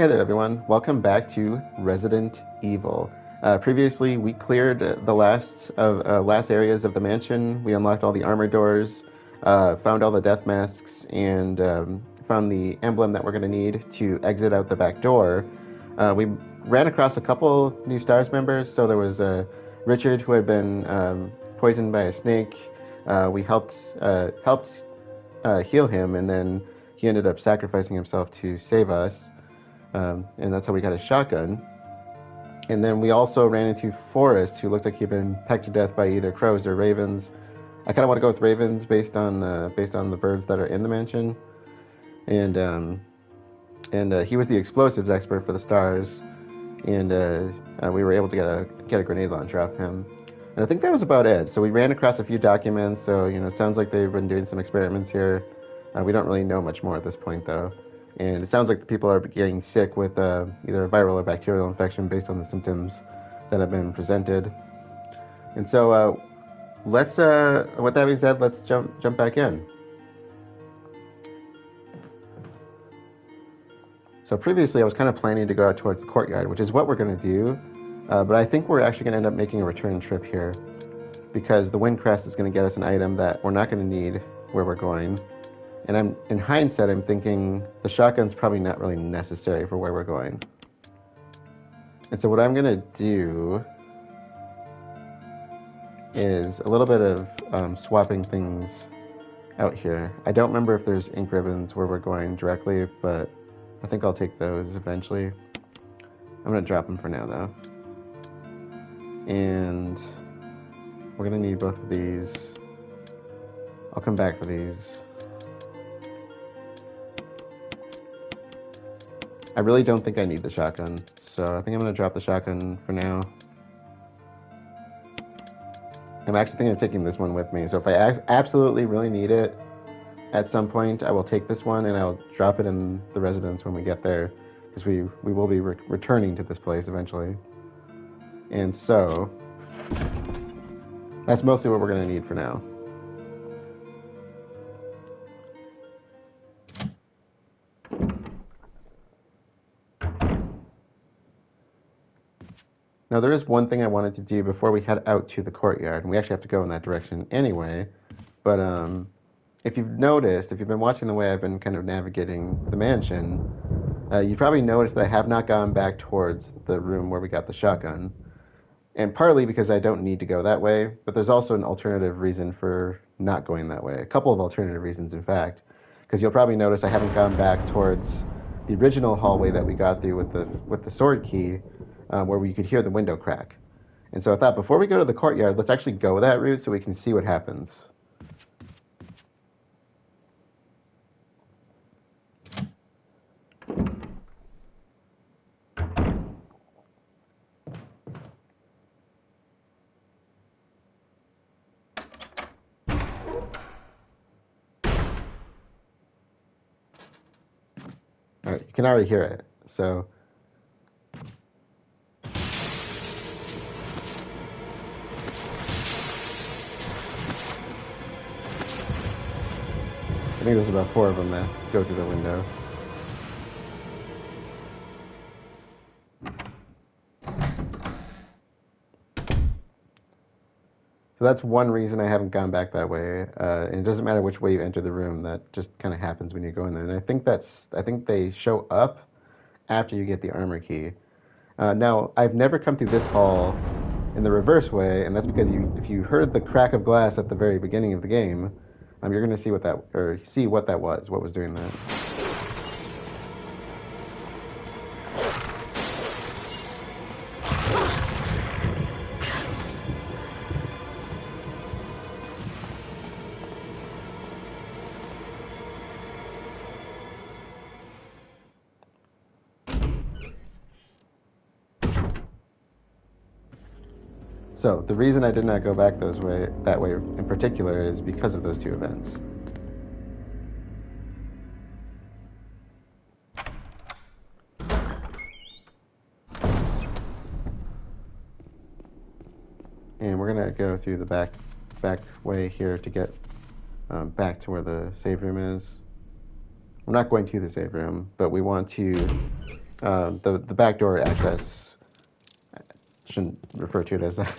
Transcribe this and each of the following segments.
Hey there, everyone. Welcome back to Resident Evil. Previously, we cleared the last areas of the mansion. We unlocked all the armor doors, found all the death masks, and found the emblem that we're going to need to exit out the back door. We ran across a couple new STARS members. So there was Richard, who had been poisoned by a snake. We helped heal him, and then he ended up sacrificing himself to save us. And that's how we got a shotgun. And then we also ran into Forrest, who looked like he'd been pecked to death by either crows or ravens. I kind of want to go with ravens based on the birds that are in the mansion. And he was the explosives expert for the STARS, and we were able to get a grenade launcher off him. And I think that was about it. So we ran across a few documents. So it sounds like they've been doing some experiments here. We don't really know much more at this point, though. And it sounds like the people are getting sick with either a viral or bacterial infection based on the symptoms that have been presented. And so, with that being said, let's jump back in. So previously, I was kind of planning to go out towards the courtyard, which is what we're going to do. But I think we're actually going to end up making a return trip here, because the Windcrest is going to get us an item that we're not going to need where we're going. And in hindsight, I'm thinking the shotgun's probably not really necessary for where we're going. And so what I'm going to do is a little bit of swapping things out here. I don't remember if there's ink ribbons where we're going directly, but I think I'll take those eventually. I'm going to drop them for now, though. And we're going to need both of these. I'll come back for these. I really don't think I need the shotgun, so I think I'm going to drop the shotgun for now. I'm actually thinking of taking this one with me, so if I absolutely really need it at some point, I will take this one and I'll drop it in the residence when we get there, because we will be returning to this place eventually. And so, that's mostly what we're going to need for now. Now, there is one thing I wanted to do before we head out to the courtyard, and we actually have to go in that direction anyway. But if you've noticed, if you've been watching the way I've been kind of navigating the mansion, you probably noticed that I have not gone back towards the room where we got the shotgun. And partly because I don't need to go that way, but there's also an alternative reason for not going that way. A couple of alternative reasons, in fact. Because you'll probably notice I haven't gone back towards the original hallway that we got through with the sword key, where we could hear the window crack. And so I thought, before we go to the courtyard, let's actually go that route so we can see what happens. All right, you can already hear it, so... I think there's about 4 of them that go through the window. So that's one reason I haven't gone back that way. And it doesn't matter which way you enter the room, that just kind of happens when you go in there. And I think they show up after you get the armor key. Now, I've never come through this hall in the reverse way, and that's because if you heard the crack of glass at the very beginning of the game, you're going to see what that was doing that. So, the reason I did not go back that way in particular is because of those 2 events. And we're going to go through the back way here to get back to where the save room is. We're not going to the save room, but we want to The backdoor access, shouldn't refer to it as that.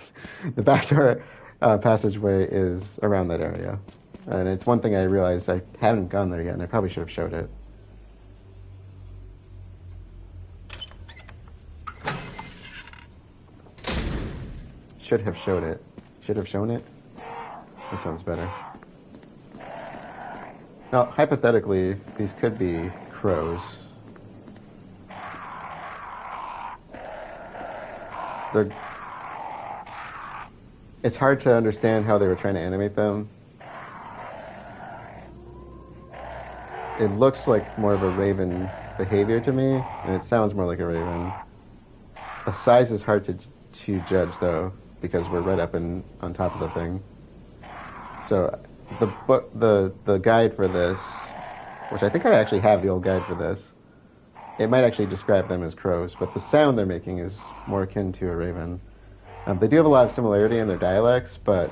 The backdoor passageway is around that area. And it's one thing I realized I haven't gone there yet, and I probably should have showed it. Should have showed it. Should have shown it? That sounds better. Now, hypothetically, these could be crows. It's hard to understand how they were trying to animate them. It looks like more of a raven behavior to me, and it sounds more like a raven. The size is hard to judge, though, because we're right up on top of the thing. So the guide for this, which I think I actually have the old guide for this, it might actually describe them as crows, but the sound they're making is more akin to a raven. They do have a lot of similarity in their dialects, but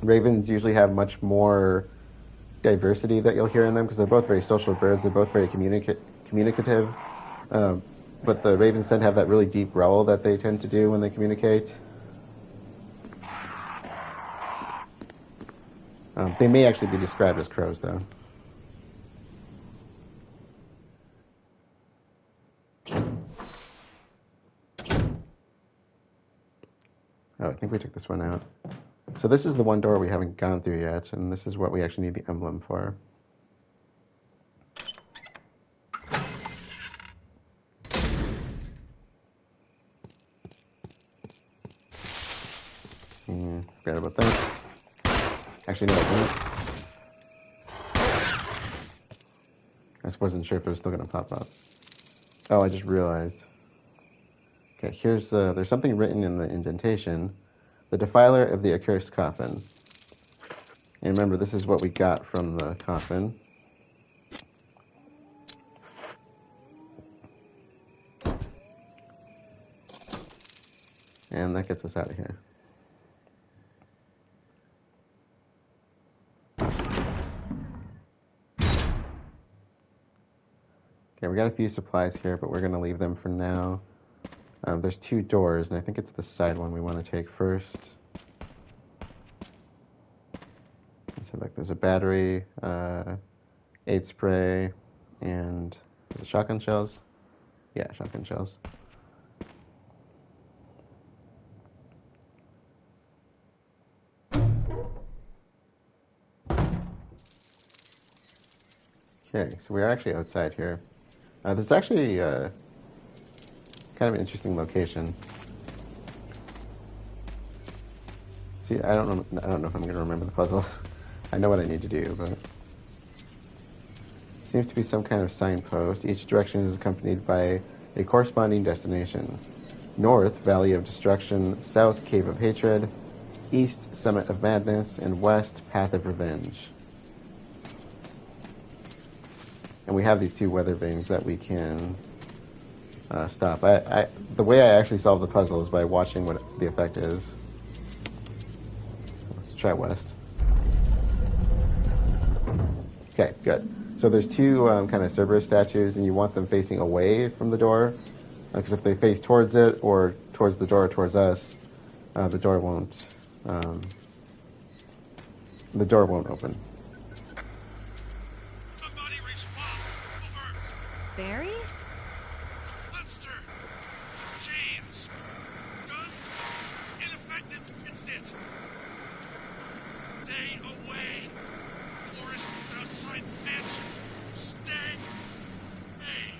ravens usually have much more diversity that you'll hear in them because they're both very social birds. They're both very communicative, but the ravens tend to have that really deep growl that they tend to do when they communicate. They may actually be described as crows, though. Oh, I think we took this one out. So this is the one door we haven't gone through yet, and this is what we actually need the emblem for. Forgot about that. Actually, no, I didn't. I just wasn't sure if it was still going to pop up. Oh, I just realized. Okay, here's there's something written in the indentation. The defiler of the accursed coffin. And remember, this is what we got from the coffin. And that gets us out of here. Okay, we got a few supplies here, but we're going to leave them for now. There's two doors, and I think it's the side one we want to take first. So, like, there's a battery, aid spray, and is it shotgun shells? Yeah, shotgun shells. Okay, so we are actually outside here. This is actually kind of an interesting location. See, I don't know if I'm going to remember the puzzle. I know what I need to do, but seems to be some kind of signpost. Each direction is accompanied by a corresponding destination. North, Valley of Destruction. South, Cave of Hatred. East, Summit of Madness. And west, Path of Revenge. And we have these two weather vanes that we can stop. The way I actually solve the puzzle is by watching what the effect is. Let's try west. Okay, good. So there's two kind of Cerberus statues, and you want them facing away from the door, because if they face towards it or towards the door or towards us, the door won't open. Barry? Monster! Chains! Gun! Ineffective! Instant! Stay away! Forest outside mansion! Stay! Hey!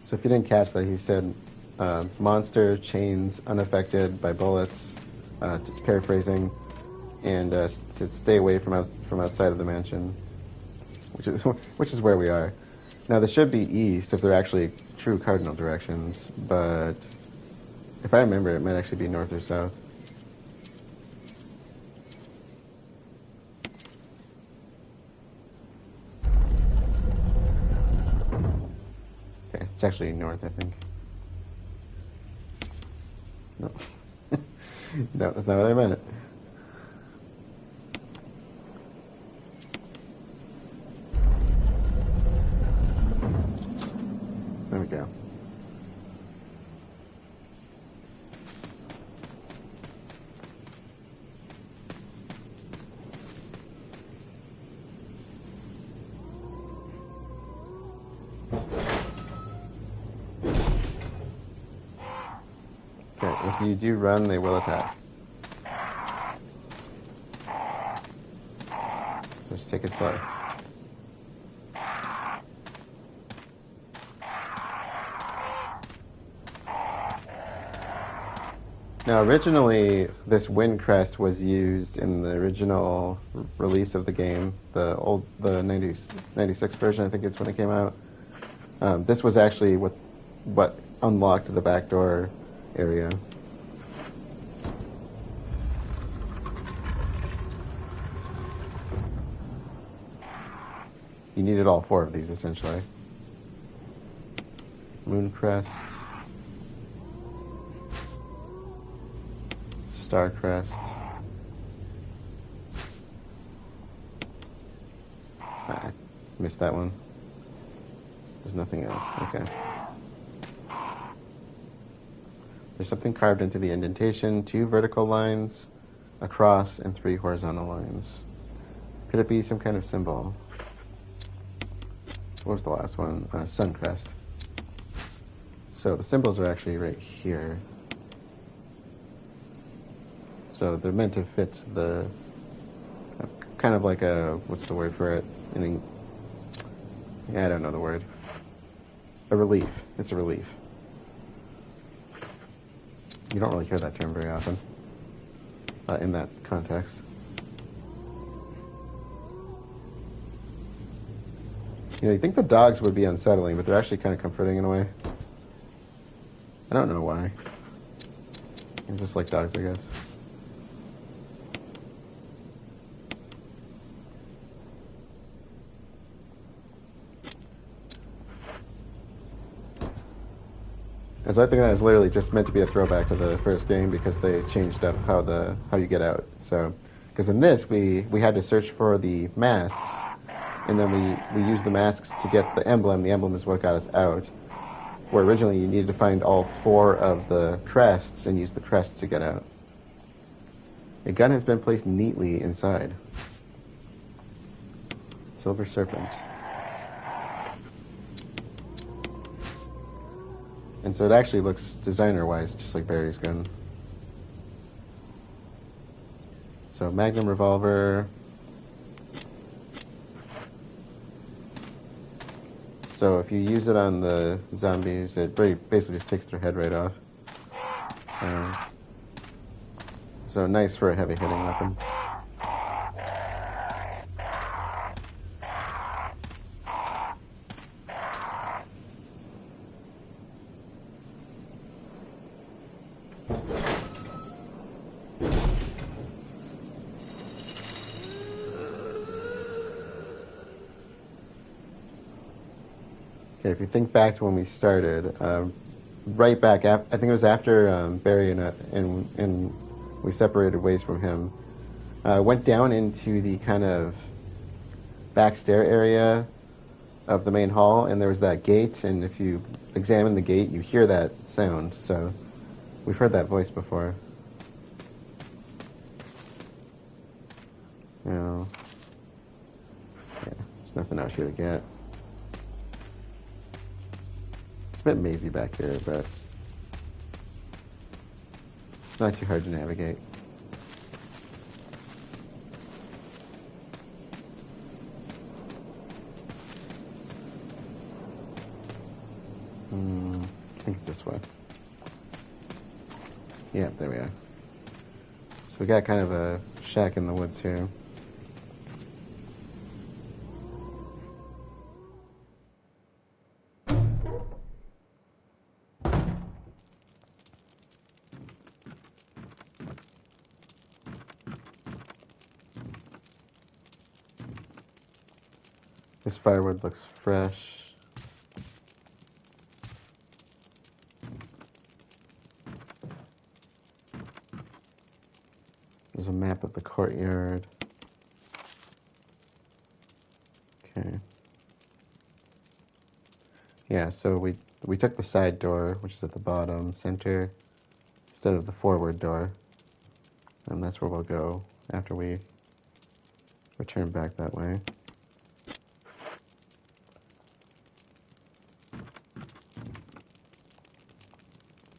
So if you didn't catch that, he said, monster, chains, unaffected by bullets, paraphrasing, and to stay away from outside of the mansion. Which is where we are. Now, this should be east if they're actually true cardinal directions, but if I remember, it might actually be north or south. Okay, it's actually north, I think. No. No, that's not what I meant. you do run, they will attack. So just take it slow. Now, originally, this wind crest was used in the original release of the game, the 96 version, I think it's when it came out. This was actually what unlocked the backdoor area. You needed all 4 of these, essentially. Moon crest. Star crest. I missed that one. There's nothing else. Okay. There's something carved into the indentation. 2 vertical lines, a cross, and 3 horizontal lines. Could it be some kind of symbol? What was the last one? Sun crest. So the symbols are actually right here. So they're meant to fit the... kind of like a... what's the word for it? I don't know the word. A relief. It's a relief. You don't really hear that term very often in that context. You know, you think the dogs would be unsettling, but they're actually kind of comforting in a way. I don't know why. I just like dogs, I guess. And so I think that is literally just meant to be a throwback to the first game because they changed up how you get out. So, because in this we had to search for the masks, and then we used the masks to get the emblem. The emblem is what got us out. Where originally you needed to find all 4 of the crests and use the crests to get out. A gun has been placed neatly inside. Silver Serpent. And so it actually looks designer-wise just like Barry's gun. So Magnum revolver. So if you use it on the zombies, it basically just takes their head right off. So nice for a heavy-hitting weapon. Okay, if you think back to when we started, right back, I think it was after Barry and we separated ways from him, went down into the kind of back stair area of the main hall, and there was that gate, and if you examine the gate, you hear that sound, so we've heard that voice before. You know, yeah, there's nothing out here to get. It's a bit mazy back here, but not too hard to navigate. I think it's this way. Yeah, there we are. So we got kind of a shack in the woods here. This firewood looks fresh. There's a map of the courtyard. Okay. Yeah, so we took the side door, which is at the bottom center, instead of the forward door. And that's where we'll go after we return back that way.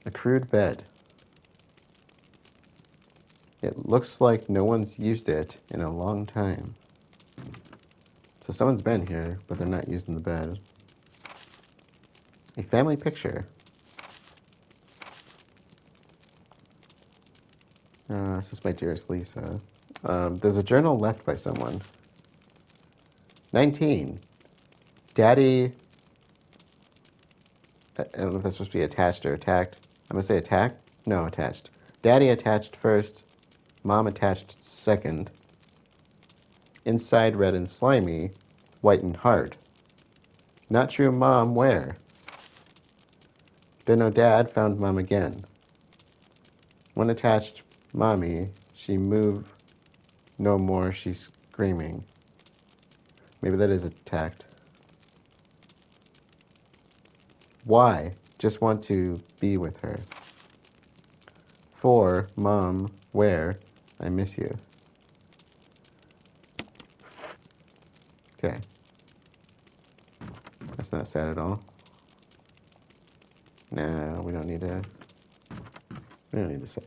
A crude bed. It looks like no one's used it in a long time. So someone's been here, but they're not using the bed. A family picture. This is my dearest Lisa. There's a journal left by someone. 19. Daddy... I don't know if that's supposed to be attached or attacked. I'm going to say attacked? No, attached. Daddy attached first. Mom attached second. Inside red and slimy. White and hard. Not true, Mom, where? Been no dad, found Mom again. When attached, Mommy, she moved no more, she's screaming. Maybe that is attacked. Why? Just want to be with her. 4, Mom, where? I miss you. Okay. That's not sad at all. No, we don't need to save.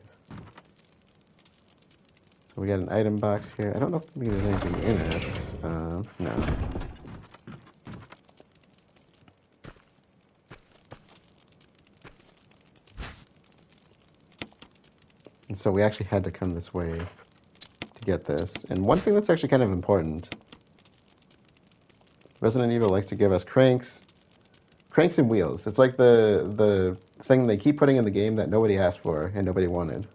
So we got an item box here. I don't know if there's anything in it. No. And so we actually had to come this way to get this. And one thing that's actually kind of important. Resident Evil likes to give us cranks and wheels. It's like the thing they keep putting in the game that nobody asked for and nobody wanted.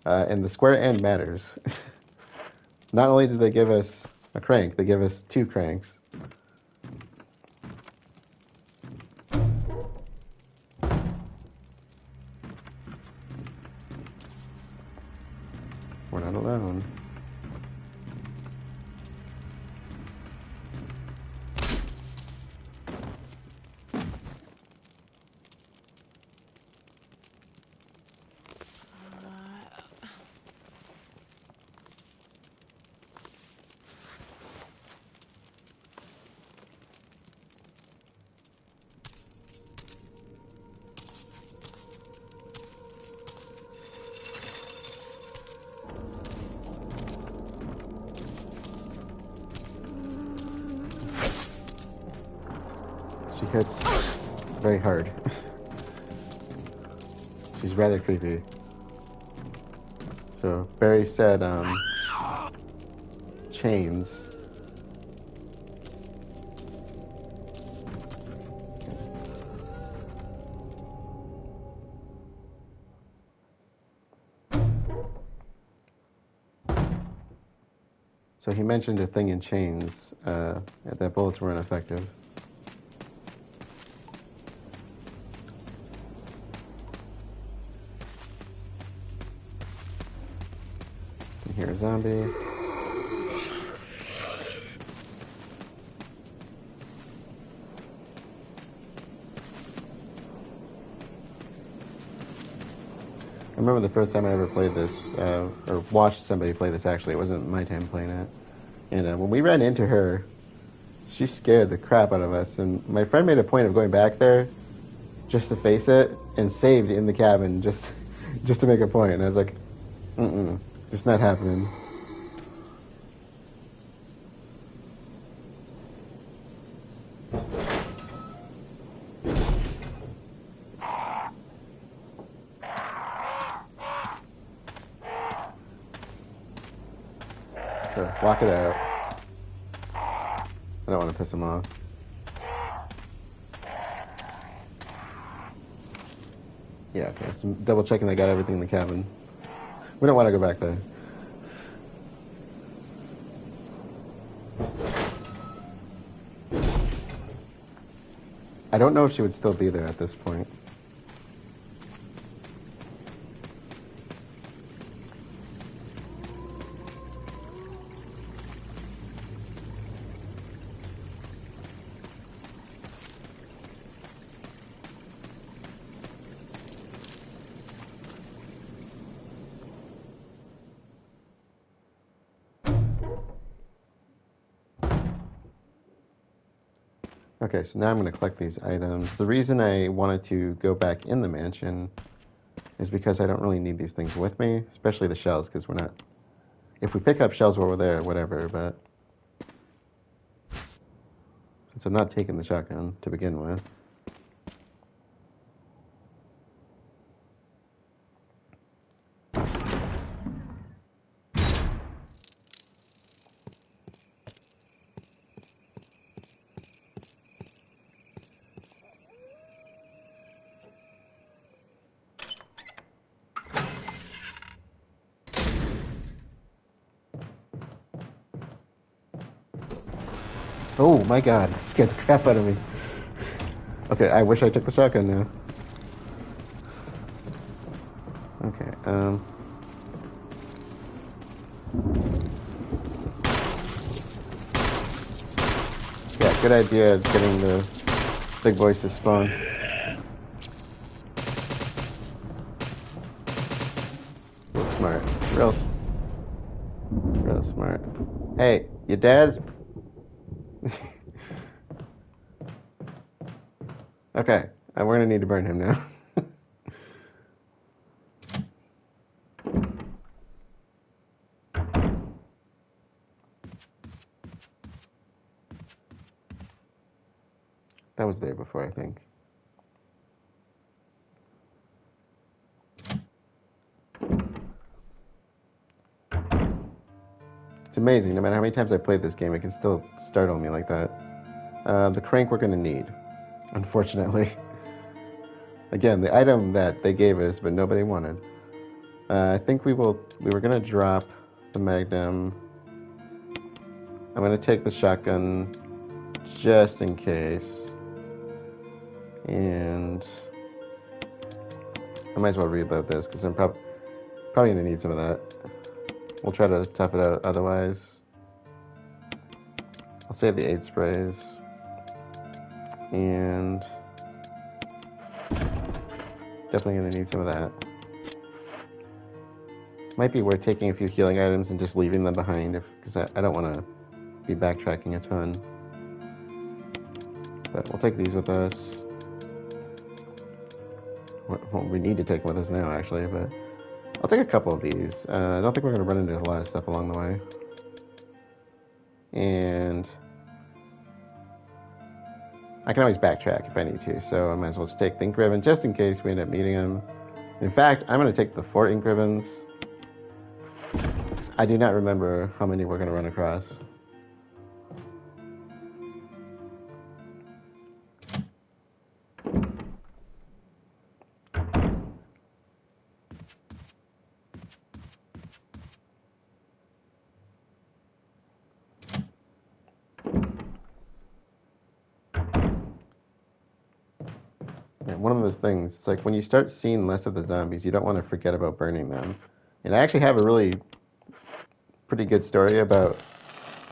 And the square end matters. Not only did they give us a crank, they give us 2 cranks. We're not alone. She hits very hard. She's rather creepy. So Barry said chains. So he mentioned a thing in chains, that bullets were ineffective. And here a zombie. I remember the first time I ever played this, or watched somebody play this actually, it wasn't my time playing it. And when we ran into her, she scared the crap out of us. And my friend made a point of going back there just to face it and saved in the cabin just to make a point. And I was like, just not happening. So, walk it out. I don't want to piss him off. Yeah, okay. So double checking I got everything in the cabin. We don't want to go back there. I don't know if she would still be there at this point. Okay, so now I'm going to collect these items. The reason I wanted to go back in the mansion is because I don't really need these things with me, especially the shells, because we're not... If we pick up shells while we're there, whatever, but... Since I'm not taking the shotgun to begin with... Oh my god, it scared the crap out of me. Okay, I wish I took the shotgun now. Okay, yeah, good idea getting the big boys to spawn. Real smart. Real smart. Hey, you dead? Okay, we're gonna need to burn him now. That was there before, I think. It's amazing, no matter how many times I played this game, it can still startle me like that. The crank we're gonna need, unfortunately. Again, the item that they gave us, but nobody wanted. I think we were gonna drop the Magnum. I'm gonna take the shotgun just in case. And I might as well reload this because I'm probably gonna need some of that. We'll try to tough it out otherwise. I'll save the 8 sprays. And definitely gonna need some of that. Might be worth taking a few healing items and just leaving them behind because I don't want to be backtracking a ton. But we'll take these with us. Well, we need to take them with us now, actually, but I'll take a couple of these. I don't think we're going to run into a lot of stuff along the way. And I can always backtrack if I need to, so I might as well just take the ink ribbon just in case we end up needing them. In fact, I'm going to take the 4 ink ribbons. I do not remember how many we're going to run across. One of those things, it's like when you start seeing less of the zombies, you don't want to forget about burning them. And I actually have a really pretty good story about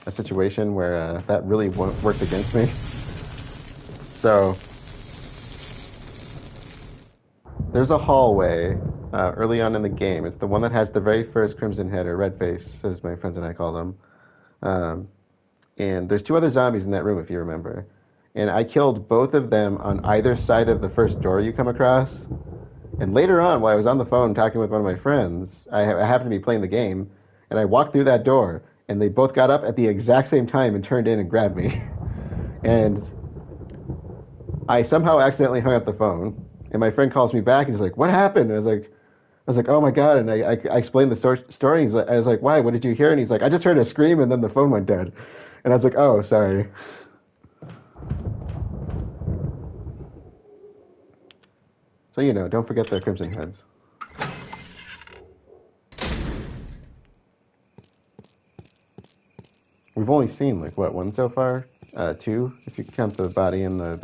a situation where that really worked against me. So, there's a hallway early on in the game. It's the one that has the very first Crimson Head, or Red Face, as my friends and I call them. And there's 2 other zombies in that room, if you remember. And I killed both of them on either side of the first door you come across. And later on, while I was on the phone talking with one of my friends, I happened to be playing the game, and I walked through that door, and they both got up at the exact same time and turned in and grabbed me. And I somehow accidentally hung up the phone, and my friend calls me back, and he's like, "What happened?" And I was like, "Oh my god!" And I explained the story. And I was like, "Why? What did you hear?" And he's like, "I just heard a scream, and then the phone went dead." And I was like, "Oh, sorry." So, don't forget the Crimson Heads. We've only seen, like, what, 1 so far? 2, if you count the body in the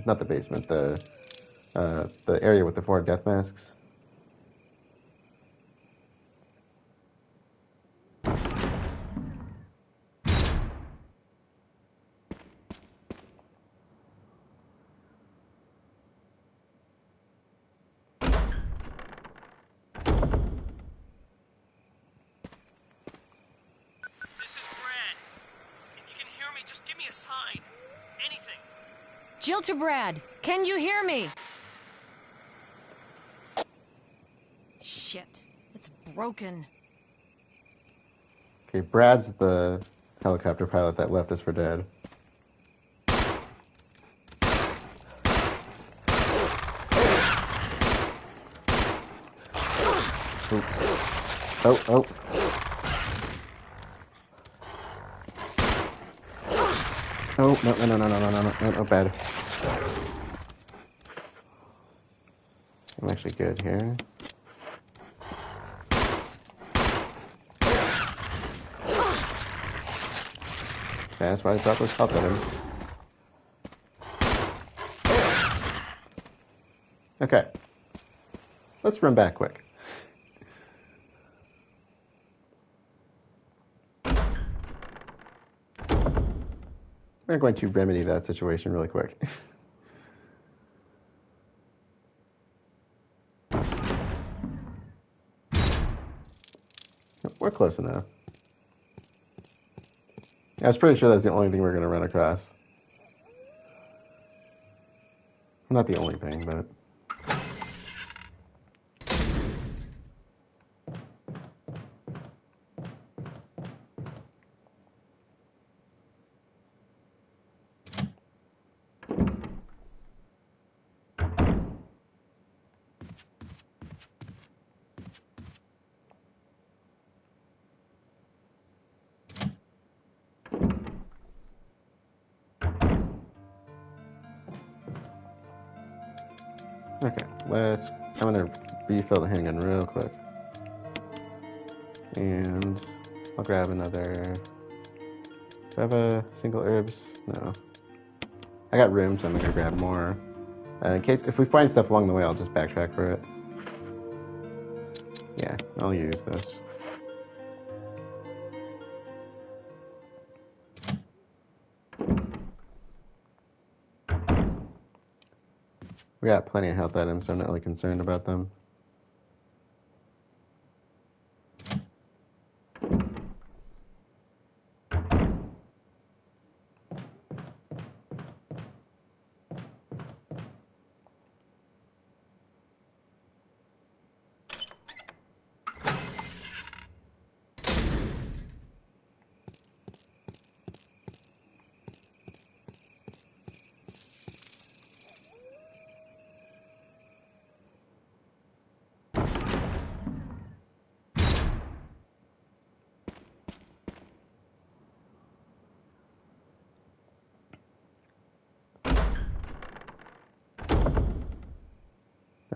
not the basement, the area with the 4 death masks. Jill to Brad, can you hear me? Shit. It's broken. Okay, Brad's the helicopter pilot that left us for dead. Oh. Oh, no, bad. I'm actually good here. Okay, that's why I dropped those health items. Okay. Let's run back quick. We're going to remedy that situation really quick. We're close enough. I was pretty sure that's the only thing we're going to run across. Not the only thing, but... Okay, I'm gonna refill the handgun real quick. And I'll grab another... Do I have a single herbs? No. I got room, so I'm gonna grab more. In case, if we find stuff along the way, I'll just backtrack for it. Yeah, I'll use this. We got plenty of health items, so I'm not really concerned about them.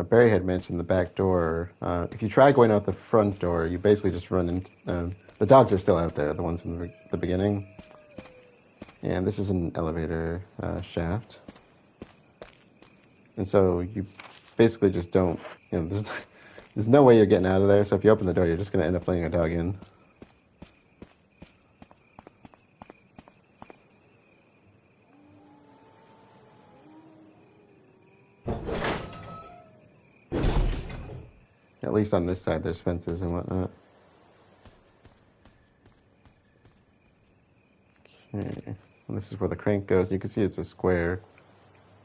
Barry had mentioned the back door. If you try going out the front door, you basically just run into... the dogs are still out there, the ones from the beginning. And this is an elevator shaft. And so you basically just don't... there's no way you're getting out of there, so if you open the door, you're just going to end up letting a dog in. At least on this side, there's fences and whatnot. Okay, and this is where the crank goes. You can see it's a square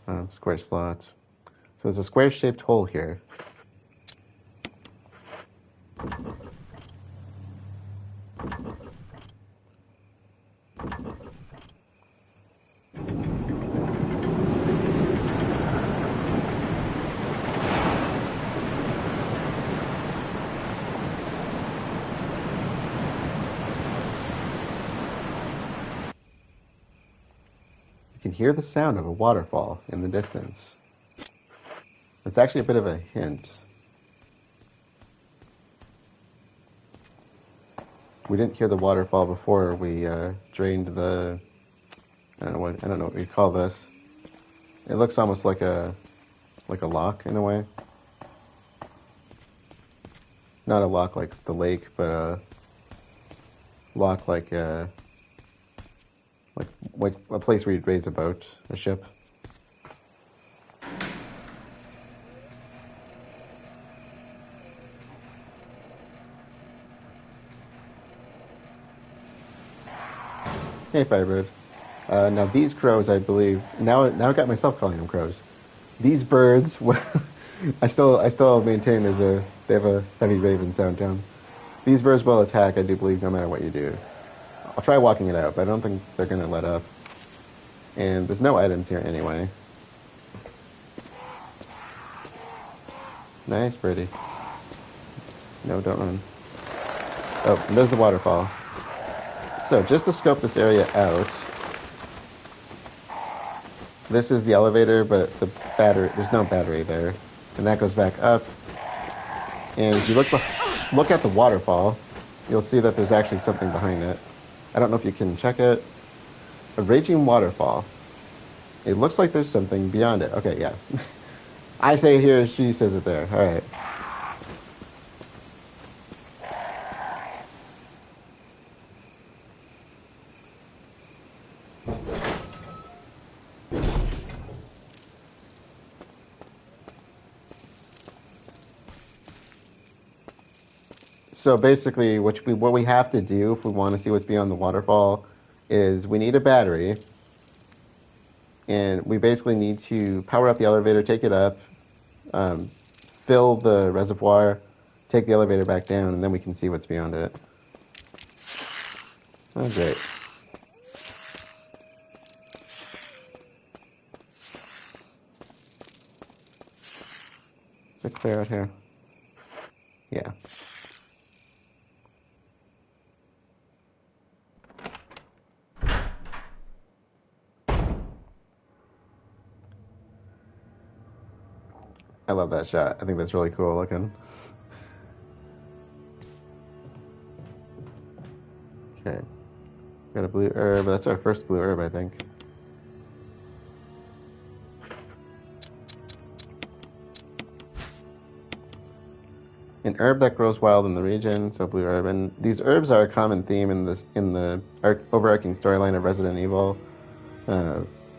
slot. So there's a square-shaped hole here. You can hear the sound of a waterfall in the distance. It's actually a bit of a hint. We didn't hear the waterfall before we drained the... I don't know what you call this. It looks almost like a lock in a way. Not a lock like the lake, but a lock like a place where you'd raise a boat, a ship. Hey, Firebird. Now these crows, I believe, now I got myself calling them crows. These birds, I still maintain there's They have a heavy raven sound tone. These birds will attack, I do believe, no matter what you do. I'll try walking it out, but I don't think they're going to let up. And there's no items here anyway. Nice, birdie. No, don't run. Oh, and there's the waterfall. So, just to scope this area out, this is the elevator, but the battery, there's no battery there. And that goes back up. And if you look at the waterfall, you'll see that there's actually something behind it. I don't know if you can check it. A raging waterfall. It looks like there's something beyond it. Okay, yeah. I say it here, she says it there. All right. So basically, what we have to do if we want to see what's beyond the waterfall is we need a battery, and we basically need to power up the elevator, take it up, fill the reservoir, take the elevator back down, and then we can see what's beyond it. Oh, great. Is it clear out here? Yeah. I love that shot. I think that's really cool looking. Okay. Got a blue herb. That's our first blue herb, I think. An herb that grows wild in the region, so blue herb. And these herbs are a common theme in the overarching storyline of Resident Evil.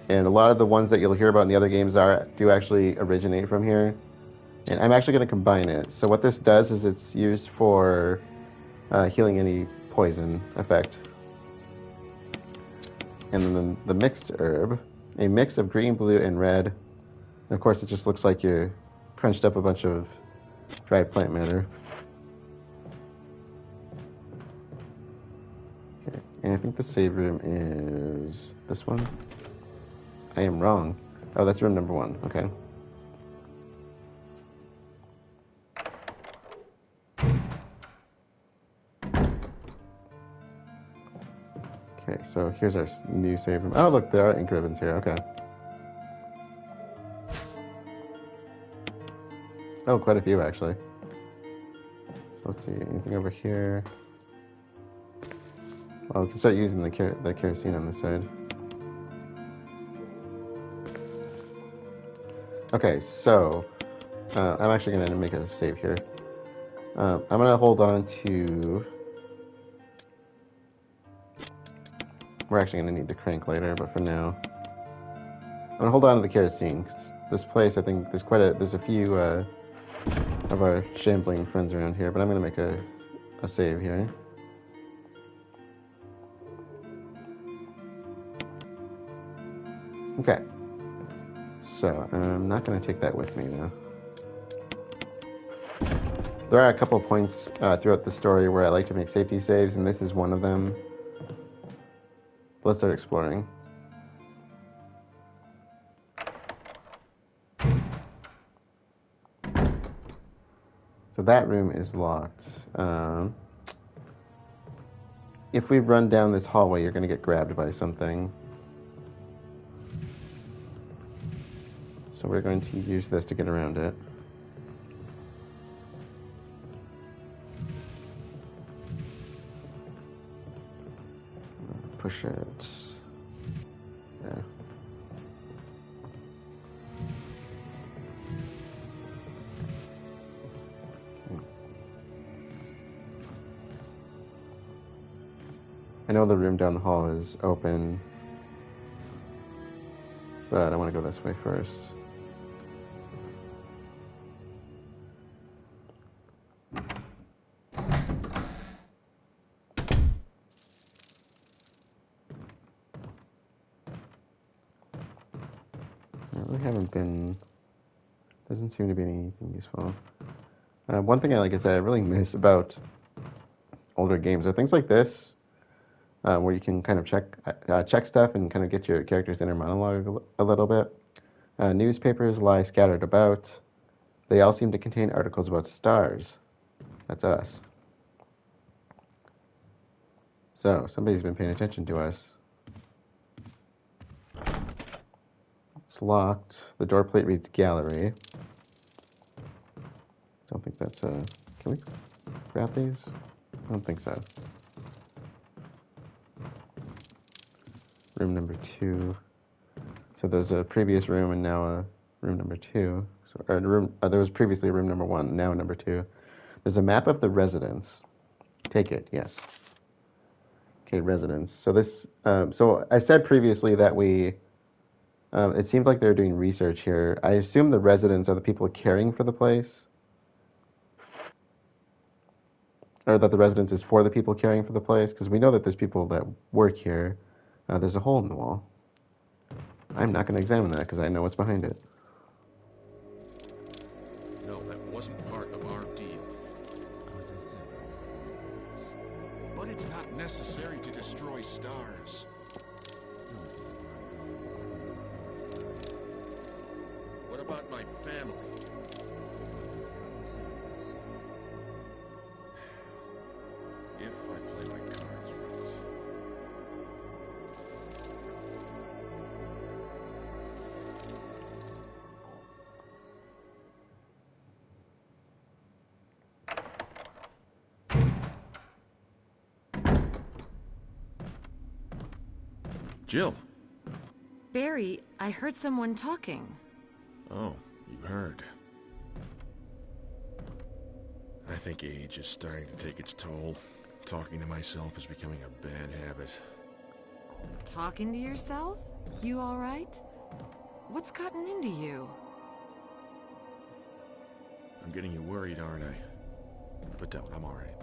And a lot of the ones that you'll hear about in the other games do actually originate from here. And I'm actually going to combine it. So what this does is it's used for healing any poison effect. And then the mixed herb, a mix of green, blue, and red. And of course, it just looks like you crunched up a bunch of dried plant matter. Okay, and I think the save room is this one. I am wrong. Oh, that's room number 1. Okay. Okay, so here's our new save room. Oh, look, there are ink ribbons here. Okay. Oh, quite a few, actually. So let's see. Anything over here? Oh, we can start using the kerosene on this side. Okay, so I'm actually going to make a save here. I'm going to hold on to... We're actually going to need the crank later, but for now... I'm going to hold on to the kerosene, because this place, I think, there's a few of our shambling friends around here, but I'm going to make a save here. Okay. So, I'm not going to take that with me now. There are a couple of points throughout the story where I like to make safety saves, and this is one of them. Let's start exploring. So that room is locked. If we run down this hallway, you're going to get grabbed by something. So we're going to use this to get around it. Push it. There. I know the room down the hall is open, but I want to go this way first. I really haven't been... Doesn't seem to be anything useful. One thing I like is that I really miss about older games are things like this, where you can kind of check stuff and kind of get your character's inner monologue a little bit. Newspapers lie scattered about. They all seem to contain articles about stars. That's us. So, somebody's been paying attention to us. It's locked. The door plate reads gallery. Don't think that's a... Can we grab these? I don't think so. Room number 2. So there's a previous room and now a room number 2. So, there was previously room number 1, now number 2. There's a map of the residence. Take it, yes. Okay, residence. So this, so I said previously that it seemed like they're doing research here. I assume the residents are the people caring for the place. Or that the residence is for the people caring for the place, because we know that there's people that work here. There's a hole in the wall. I'm not going to examine that because I know what's behind it. No, that wasn't part of our deal. But it's not necessary to destroy stars. What about my family? If I play my cards right. Jill. Barry, I heard someone talking. Oh, you heard. I think age is starting to take its toll. Talking to myself is becoming a bad habit. Talking to yourself? You all right? What's gotten into you? I'm getting you worried, aren't I? But don't, I'm alright.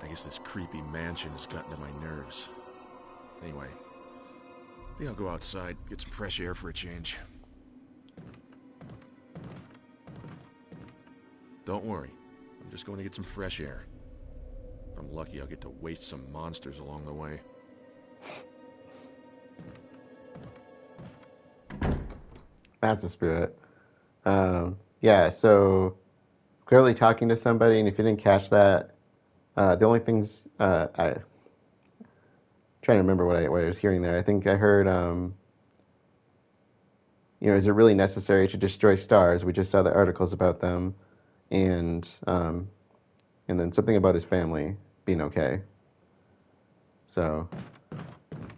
I guess this creepy mansion has gotten to my nerves. Anyway, I think I'll go outside, get some fresh air for a change. Don't worry, I'm just going to get some fresh air. If I'm lucky, I'll get to waste some monsters along the way. That's the spirit. Yeah, so clearly talking to somebody, and if you didn't catch that, the only things I trying to remember what I was hearing there. I think I heard, is it really necessary to destroy stars? We just saw the articles about them, and then something about his family being okay. So,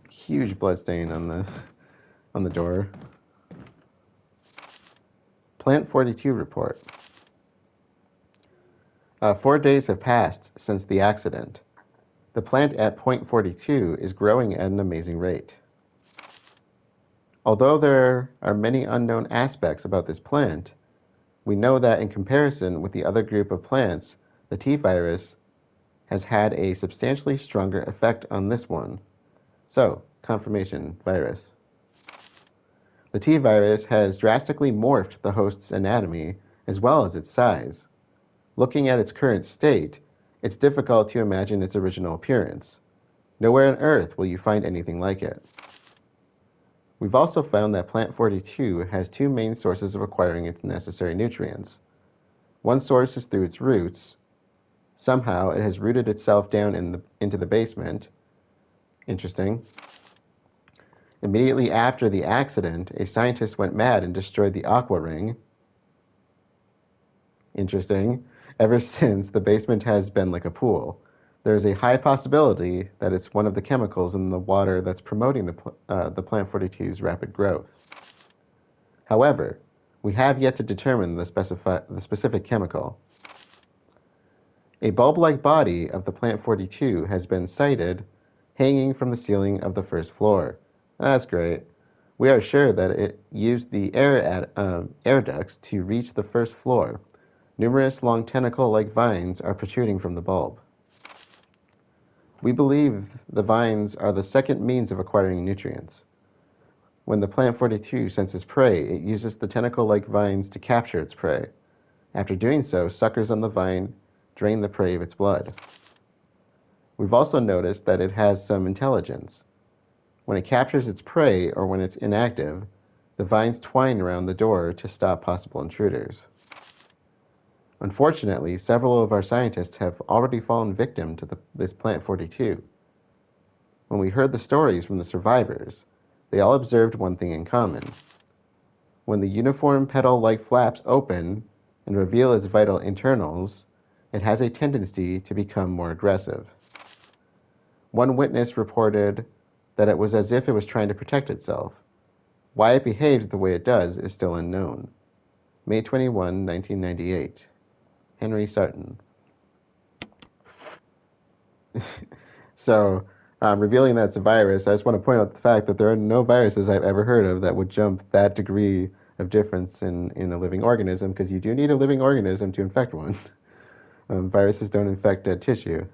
huge blood stain on the door. Plant 42 report. 4 days have passed since the accident. The plant at point 42 is growing at an amazing rate. Although there are many unknown aspects about this plant, we know that in comparison with the other group of plants, the T-virus has had a substantially stronger effect on this one. So, confirmation virus. The T-virus has drastically morphed the host's anatomy as well as its size. Looking at its current state, it's difficult to imagine its original appearance. Nowhere on Earth will you find anything like it. We've also found that Plant 42 has 2 main sources of acquiring its necessary nutrients. One source is through its roots. Somehow it has rooted itself down into the basement. Interesting. Immediately after the accident, a scientist went mad and destroyed the aqua ring. Interesting. Ever since, the basement has been like a pool. There is a high possibility that it's one of the chemicals in the water that's promoting the Plant 42's rapid growth. However, we have yet to determine the specific chemical. A bulb-like body of the Plant 42 has been sighted hanging from the ceiling of the first floor. That's great. We are sure that it used the air ducts to reach the first floor. Numerous long tentacle-like vines are protruding from the bulb. We believe the vines are the second means of acquiring nutrients. When the Plant 42 senses prey, it uses the tentacle-like vines to capture its prey. After doing so, suckers on the vine drain the prey of its blood. We've also noticed that it has some intelligence. When it captures its prey or when it's inactive, the vines twine around the door to stop possible intruders. Unfortunately, several of our scientists have already fallen victim to this Plant 42. When we heard the stories from the survivors, they all observed one thing in common. When the uniform petal-like flaps open and reveal its vital internals, it has a tendency to become more aggressive. One witness reported that it was as if it was trying to protect itself. Why it behaves the way it does is still unknown. May 21, 1998. Henry Sutton. So, revealing that it's a virus, I just want to point out the fact that there are no viruses I've ever heard of that would jump that degree of difference in a living organism, because you do need a living organism to infect one. Viruses don't infect dead tissue.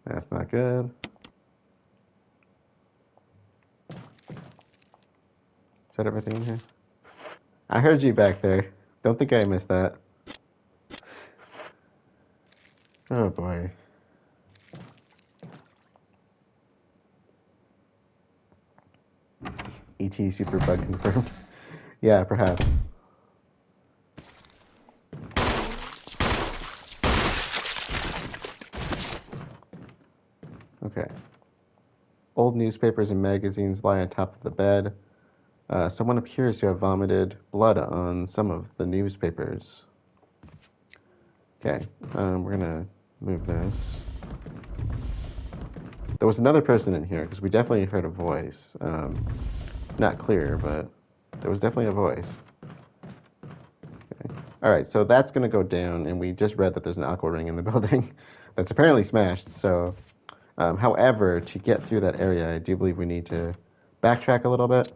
That's not good. Is that everything in here? I heard you back there. Don't think I missed that. Oh boy. ET superbug confirmed. Yeah, perhaps. Okay. Old newspapers and magazines lie on top of the bed. Someone appears to have vomited blood on some of the newspapers. Okay, we're gonna move this. There was another person in here, because we definitely heard a voice. Not clear, but there was definitely a voice. Okay. Alright, so that's gonna go down, and we just read that there's an aqua ring in the building that's apparently smashed, so... however, to get through that area, I do believe we need to backtrack a little bit.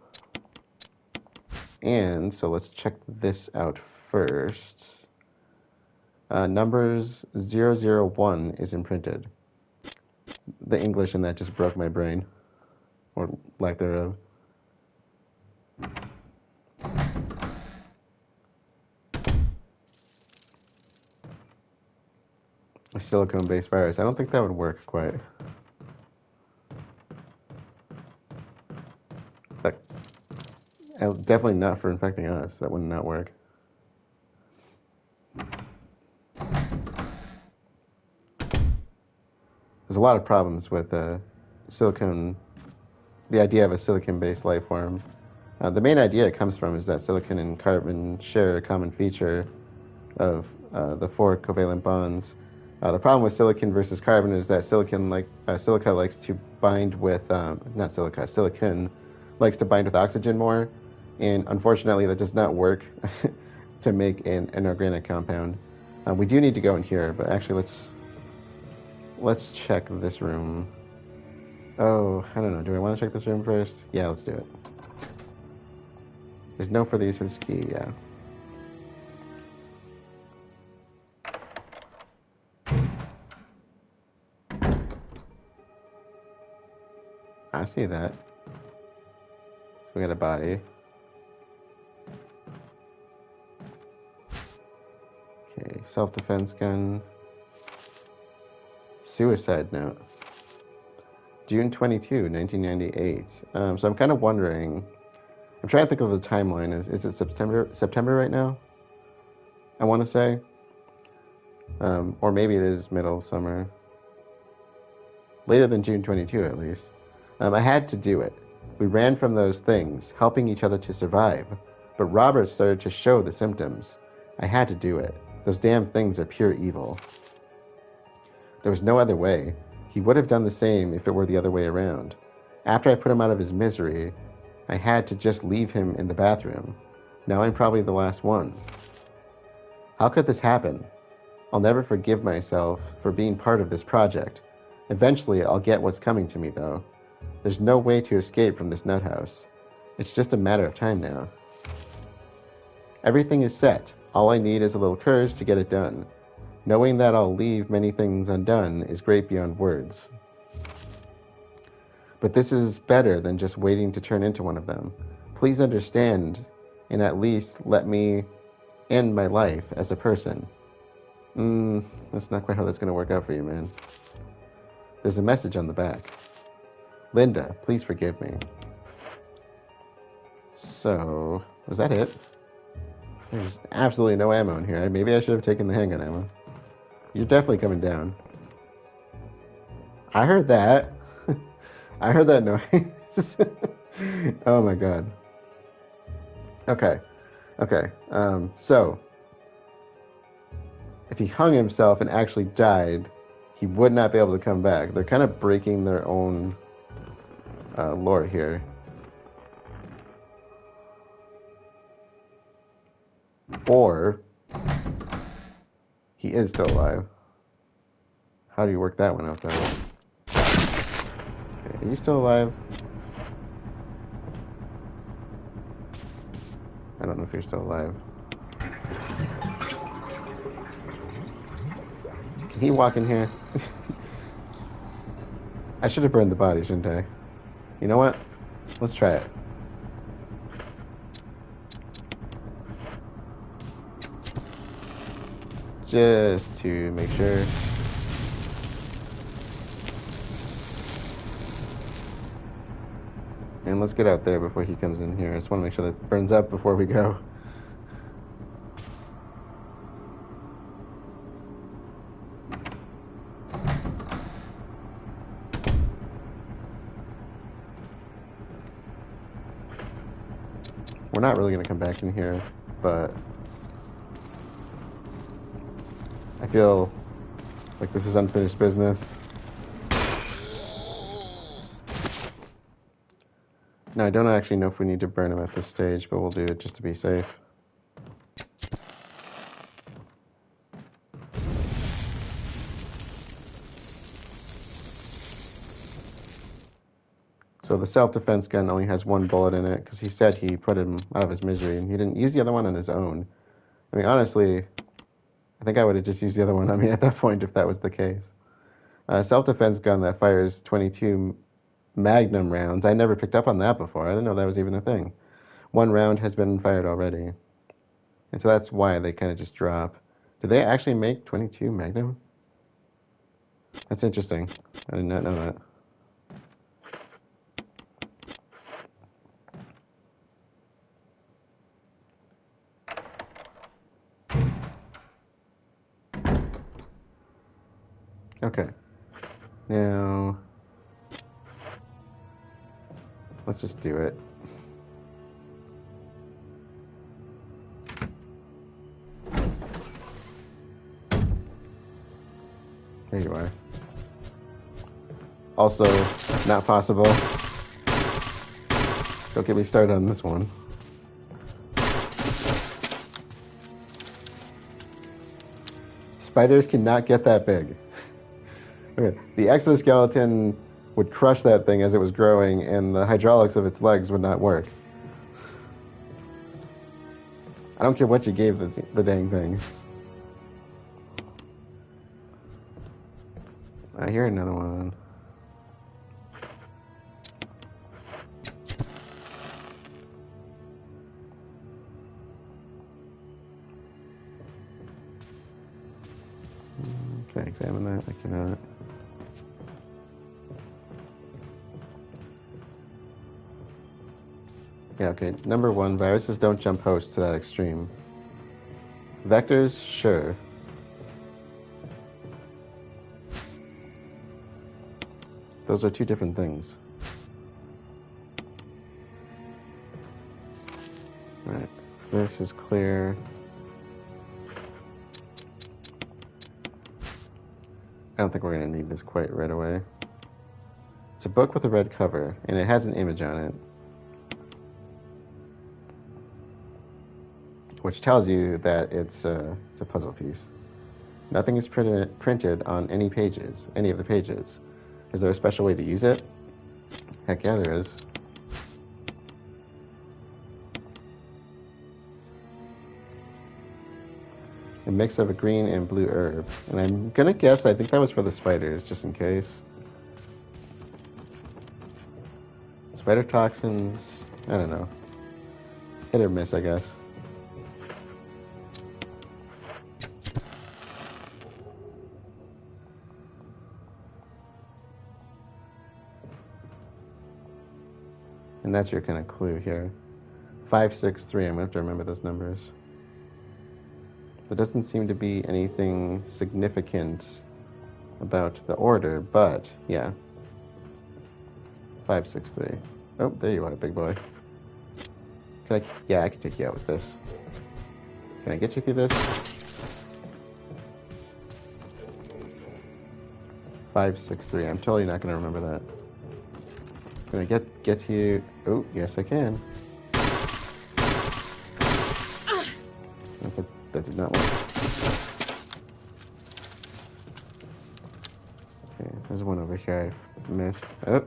And so let's check this out first. Numbers 001 is imprinted. The English in that just broke my brain. Or lack thereof. A silicone-based virus. I don't think that would work quite. Definitely not for infecting us. That would not work. There's a lot of problems with silicone, the idea of a silicon-based life form. The main idea it comes from is that silicon and carbon share a common feature of the 4 covalent bonds. The problem with silicon versus carbon is that silicon likes to bind with, silicon likes to bind with oxygen more. And unfortunately, that does not work to make an inorganic compound. We do need to go in here, but actually, let's check this room. Oh, I don't know. Do I want to check this room first? Yeah, let's do it. There's no further use for this key. Yeah. I see that. So we got a body. Okay, self-defense gun. Suicide note. June 22, 1998. So I'm kind of wondering. I'm trying to think of the timeline. Is it September right now? I want to say. Or maybe it is middle of summer. Later than June 22, at least. I had to do it. We ran from those things, helping each other to survive. But Robert started to show the symptoms. I had to do it. Those damn things are pure evil. There was no other way. He would have done the same if it were the other way around. After I put him out of his misery, I had to just leave him in the bathroom. Now I'm probably the last one. How could this happen? I'll never forgive myself for being part of this project. Eventually, I'll get what's coming to me, though. There's no way to escape from this nut house. It's just a matter of time now. Everything is set. All I need is a little courage to get it done. Knowing that I'll leave many things undone is great beyond words. But this is better than just waiting to turn into one of them. Please understand and at least let me end my life as a person. That's not quite how that's going to work out for you, man. There's a message on the back. Linda, please forgive me. So, was that it? There's absolutely no ammo in here. Maybe I should have taken the handgun ammo. You're definitely coming down. I heard that. I heard that noise. Oh my god. Okay. So, if he hung himself and actually died, he would not be able to come back. They're kind of breaking their own lore here. Or he is still alive. How do you work that one out, though? Okay, are you still alive? I don't know if you're still alive. Can he walk in here? I should have burned the body, shouldn't I? You know what? Let's try it. Just to make sure. And let's get out there before he comes in here. I just want to make sure that burns up before we go. We're not really going to come back in here, but I feel like this is unfinished business. Now, I don't actually know if we need to burn him at this stage, but we'll do it just to be safe. So the self-defense gun only has one bullet in it, because he said he put him out of his misery, and he didn't use the other one on his own. I mean, honestly, I think I would have just used the other one on me at that point if that was the case. Self-defense gun that fires 22 Magnum rounds. I never picked up on that before. I didn't know that was even a thing. One round has been fired already. And so that's why they kind of just drop. Do they actually make 22 Magnum? That's interesting. I did not know that. Okay. Now, let's just do it. There you are. Also, not possible. Don't get me started on this one. Spiders cannot get that big. Okay. The exoskeleton would crush that thing as it was growing, and the hydraulics of its legs would not work. I don't care what you gave the dang thing. I hear another one. Can I examine that? I cannot. Yeah, okay. Number one, viruses don't jump hosts to that extreme. Vectors, sure. Those are two different things. Right. This is clear. I don't think we're going to need this quite right away. It's a book with a red cover, and it has an image on it, which tells you that it's a puzzle piece. Nothing is printed on any of the pages. Is there a special way to use it? Heck yeah, there is. mix of a green and blue herb. And I'm gonna guess, I think that was for the spiders, just in case. Spider toxins, I don't know. Hit or miss, I guess. And that's your kind of clue here. 563, I'm going to have to remember those numbers. There doesn't seem to be anything significant about the order, but yeah. 563. Oh, there you are, big boy. Yeah, I can take you out with this. Can I get you through this? 563. I'm totally not going to remember that. Can I get you? Oh, yes, I can. That did not work. Okay, there's one over here I missed. Oh,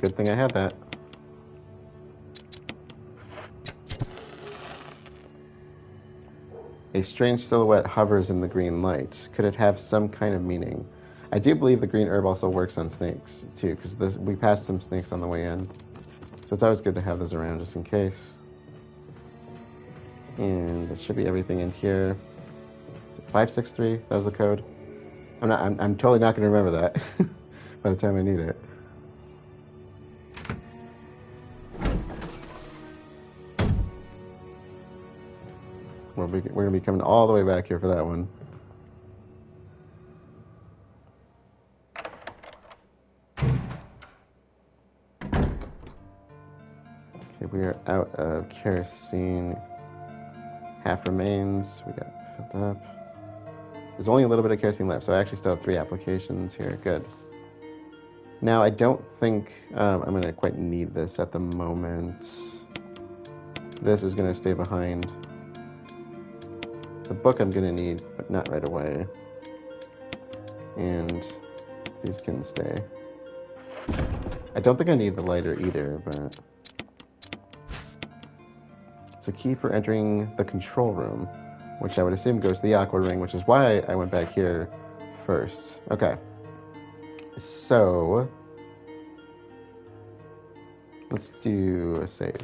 good thing I had that. A strange silhouette hovers in the green light. Could it have some kind of meaning? I do believe the green herb also works on snakes, too, because we passed some snakes on the way in. So it's always good to have those around, just in case. And that should be everything in here. 563, that was the code. I'm totally not going to remember that by the time I need it. We're going to be coming all the way back here for that one. Okay, we are out of kerosene. Half remains. We got filled up. There's only a little bit of kerosene left, so I actually still have 3 applications here. Good. Now, I don't think I'm going to quite need this at the moment. This is going to stay behind. The book I'm going to need, but not right away. And these can stay. I don't think I need the lighter either, but... It's a key for entering the control room, which I would assume goes to the aqua ring, which is why I went back here first. Okay. So... let's do a save.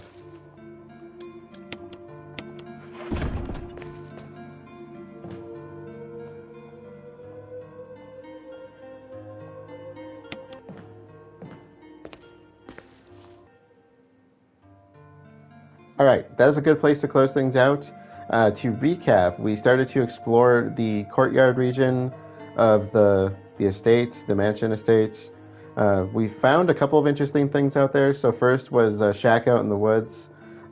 All right, that is a good place to close things out. To recap, we started to explore the Courtyard region of the estates, the mansion estates. We found a couple of interesting things out there. So first was a shack out in the woods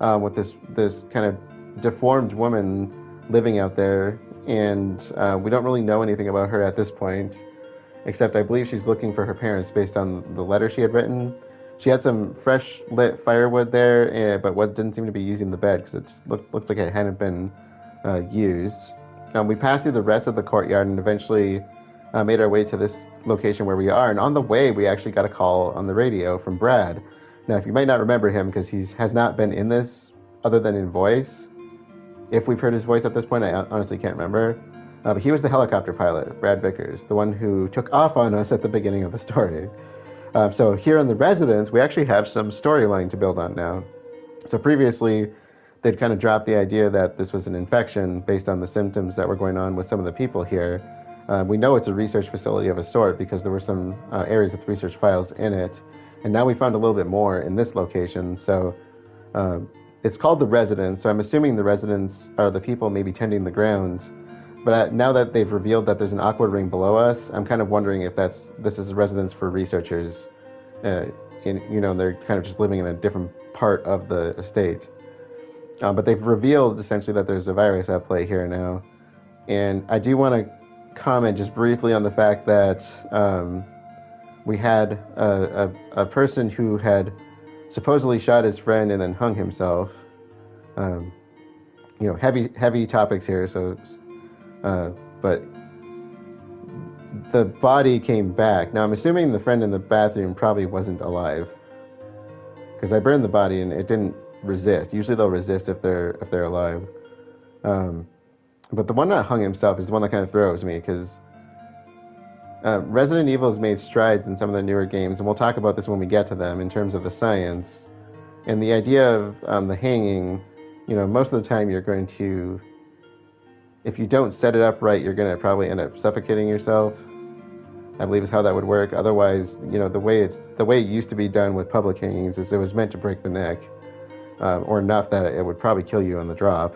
with this kind of deformed woman living out there, and we don't really know anything about her at this point, except I believe she's looking for her parents based on the letter she had written. She had some fresh lit firewood there, but didn't seem to be using the bed because it just looked like it hadn't been used. We passed through the rest of the courtyard and eventually made our way to this location where we are. And on the way, we actually got a call on the radio from Brad. Now, if you might not remember him because he has not been in this other than in voice. If we've heard his voice at this point, I honestly can't remember. But he was the helicopter pilot, Brad Vickers, the one who took off on us at the beginning of the story. So here in the residence, we actually have some storyline to build on now. So previously, they'd kind of dropped the idea that this was an infection based on the symptoms that were going on with some of the people here. We know it's a research facility of a sort because there were some areas with research files in it. And now we found a little bit more in this location. So it's called the residence. So I'm assuming the residents are the people maybe tending the grounds. But now that they've revealed that there's an aqua ring below us, I'm kind of wondering if this is a residence for researchers. They're kind of just living in a different part of the estate. But they've revealed essentially that there's a virus at play here now. And I do want to comment just briefly on the fact that we had a person who had supposedly shot his friend and then hung himself. Heavy topics here, so... but the body came back. Now I'm assuming the friend in the bathroom probably wasn't alive, because I burned the body and it didn't resist. Usually they'll resist if they're alive. But the one that hung himself is the one that kind of throws me, because Resident Evil has made strides in some of the newer games, and we'll talk about this when we get to them, in terms of the science. And the idea of the hanging, most of the time you're going to, if you don't set it up right, you're going to probably end up suffocating yourself. I believe is how that would work. Otherwise, the way it used to be done with public hangings is it was meant to break the neck, or enough that it would probably kill you on the drop.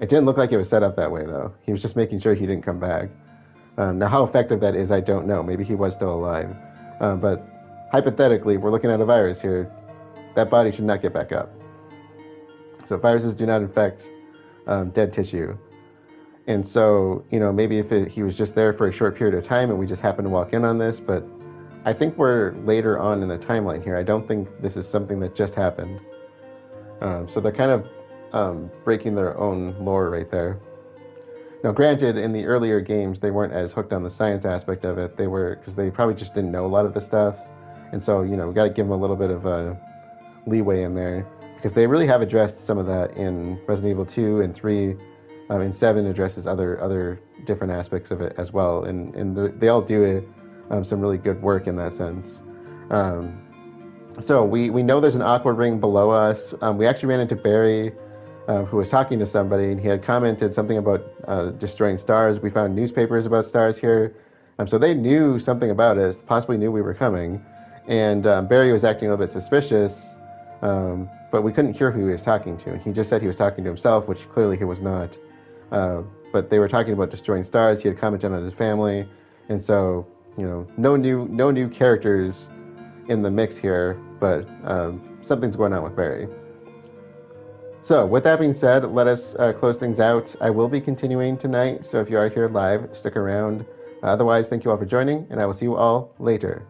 It didn't look like it was set up that way, though. He was just making sure he didn't come back. Now, how effective that is, I don't know. Maybe he was still alive. But hypothetically, we're looking at a virus here. That body should not get back up. So viruses do not infect dead tissue. And so, maybe if he was just there for a short period of time and we just happened to walk in on this, but I think we're later on in the timeline here. I don't think this is something that just happened. So they're kind of breaking their own lore right there. Now, granted, in the earlier games, they weren't as hooked on the science aspect of it. They were, because they probably just didn't know a lot of the stuff. And so, we got to give them a little bit of a leeway in there, because they really have addressed some of that in Resident Evil 2 and 3. And 7 addresses other different aspects of it as well. And they all do some really good work in that sense. So we know there's an aqua ring below us. We actually ran into Barry, who was talking to somebody, and he had commented something about destroying stars. We found newspapers about stars here. So they knew something about us, possibly knew we were coming. And Barry was acting a little bit suspicious, but we couldn't hear who he was talking to. And he just said he was talking to himself, which clearly he was not. But they were talking about destroying stars. He had commented on his family. And so, no new characters in the mix here, but something's going on with Barry. So, with that being said, let us close things out. I will be continuing tonight, so if you are here live, stick around. Otherwise, thank you all for joining, and I will see you all later.